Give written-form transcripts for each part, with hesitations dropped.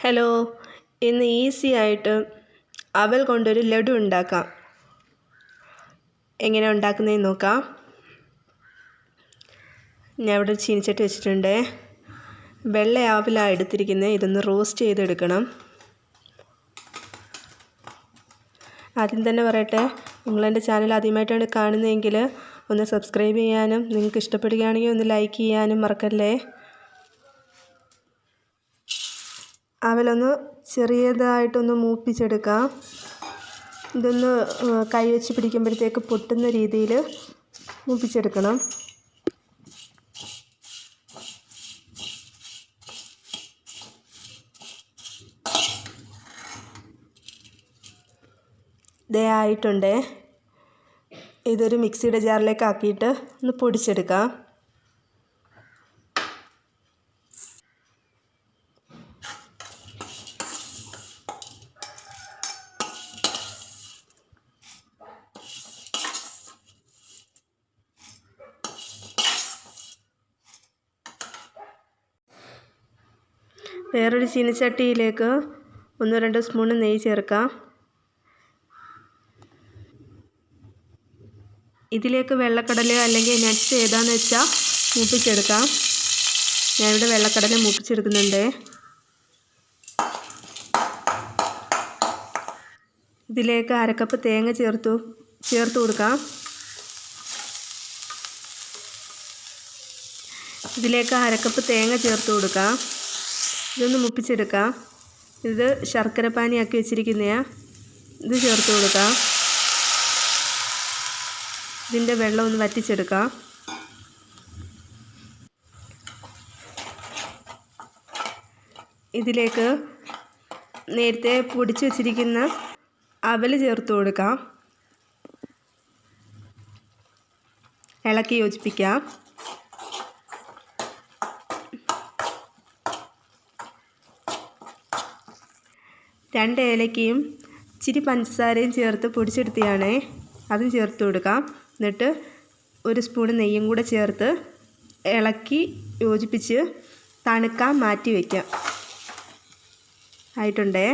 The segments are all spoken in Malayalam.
ഹലോ, ഇന്ന് ഈസി ആയിട്ട് അവൽ കൊണ്ടൊരു ലഡു ഉണ്ടാക്കാം. എങ്ങനെ ഉണ്ടാക്കുന്നതെന്ന് നോക്കാം. ഞാൻ ഇവിടെ ഒരു ചീനിച്ചട്ടി വെച്ചിട്ടുണ്ട്. വെള്ള അവലാണ് എടുത്തിരിക്കുന്നത്. ഇതൊന്ന് റോസ്റ്റ് ചെയ്തെടുക്കണം. ആദ്യം തന്നെ പറയട്ടെ, നിങ്ങളെൻ്റെ ചാനൽ ആദ്യമായിട്ടാണ് കാണുന്നതെങ്കിൽ ഒന്ന് സബ്സ്ക്രൈബ് ചെയ്യാനും നിങ്ങൾക്ക് ഇഷ്ടപ്പെടുകയാണെങ്കിൽ ഒന്ന് ലൈക്ക് ചെയ്യാനും മറക്കല്ലേ. അവലൊന്ന് ചെറിയതായിട്ടൊന്ന് മൂപ്പിച്ചെടുക്കാം. ഇതൊന്ന് കൈ വെച്ച് പിടിക്കുമ്പോഴത്തേക്ക് പൊട്ടുന്ന രീതിയിൽ മൂപ്പിച്ചെടുക്കണം. ദേ ആയിട്ടുണ്ട്. ഇതൊരു മിക്സിയുടെ ജാറിലേക്ക് ആക്കിയിട്ട് ഒന്ന് പൊടിച്ചെടുക്കാം. വേറൊരു ചീനിച്ചട്ടിയിലേക്ക് 1-2 സ്പൂൺ നെയ്യ് ചേർക്കാം. ഇതിലേക്ക് വെള്ളക്കടല അല്ലെങ്കിൽ നട്ട്സ് ഏതാണെന്ന് വെച്ചാൽ മൂപ്പിച്ചെടുക്കാം. ഞാനിവിടെ വെള്ളക്കടല മൂപ്പിച്ചെടുക്കുന്നുണ്ട്. ഇതിലേക്ക് 1/2 കപ്പ് തേങ്ങ ചേർത്ത് കൊടുക്കാം. ഇതിലേക്ക് 1/2 കപ്പ് തേങ്ങ ചേർത്ത് കൊടുക്കാം. ഇതൊന്ന് മുപ്പിച്ചെടുക്കാം. ഇത് ശർക്കര പാനിയാക്കി വെച്ചിരിക്കുന്നതാണ്. ഇത് ചേർത്ത് കൊടുക്കാം. ഇതിൻ്റെ വെള്ളം ഒന്ന് വറ്റിച്ചെടുക്കാം. ഇതിലേക്ക് നേരത്തെ പൊടിച്ച് വെച്ചിരിക്കുന്ന അവൽ ചേർത്ത് കൊടുക്കാം. ഇളക്കി യോജിപ്പിക്കാം. രണ്ട് ഏലക്കയും ഇച്ചിരി പഞ്ചസാരയും ചേർത്ത് പൊടിച്ചെടുത്തതാണ്. അതും ചേർത്ത് കൊടുക്കാം. എന്നിട്ട് 1 സ്പൂൺ നെയ്യും കൂടെ ചേർത്ത് ഇളക്കി യോജിപ്പിച്ച് തണുക്കാൻ മാറ്റി വയ്ക്കാം. ആയിട്ടുണ്ടേ.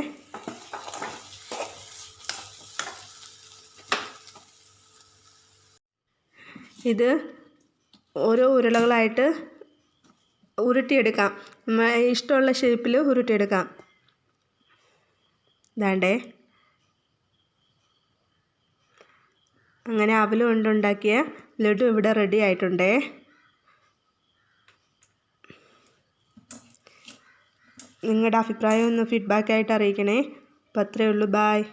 ഇത് ഓരോ ഉരുളകളായിട്ട് ഉരുട്ടിയെടുക്കാം. ഇഷ്ടമുള്ള ഷേപ്പിൽ ഉരുട്ടിയെടുക്കാം. ഇതാണ്ടേ. അങ്ങനെ അവൽ കൊണ്ടുണ്ടാക്കിയ ലഡു ഇവിടെ റെഡി ആയിട്ടുണ്ടേ. നിങ്ങളുടെ അഭിപ്രായം ഒന്ന് ഫീഡ്ബാക്കായിട്ട് അറിയിക്കണേ. അപ്പോൾ അത്രയേ ഉള്ളൂ. ബായ്.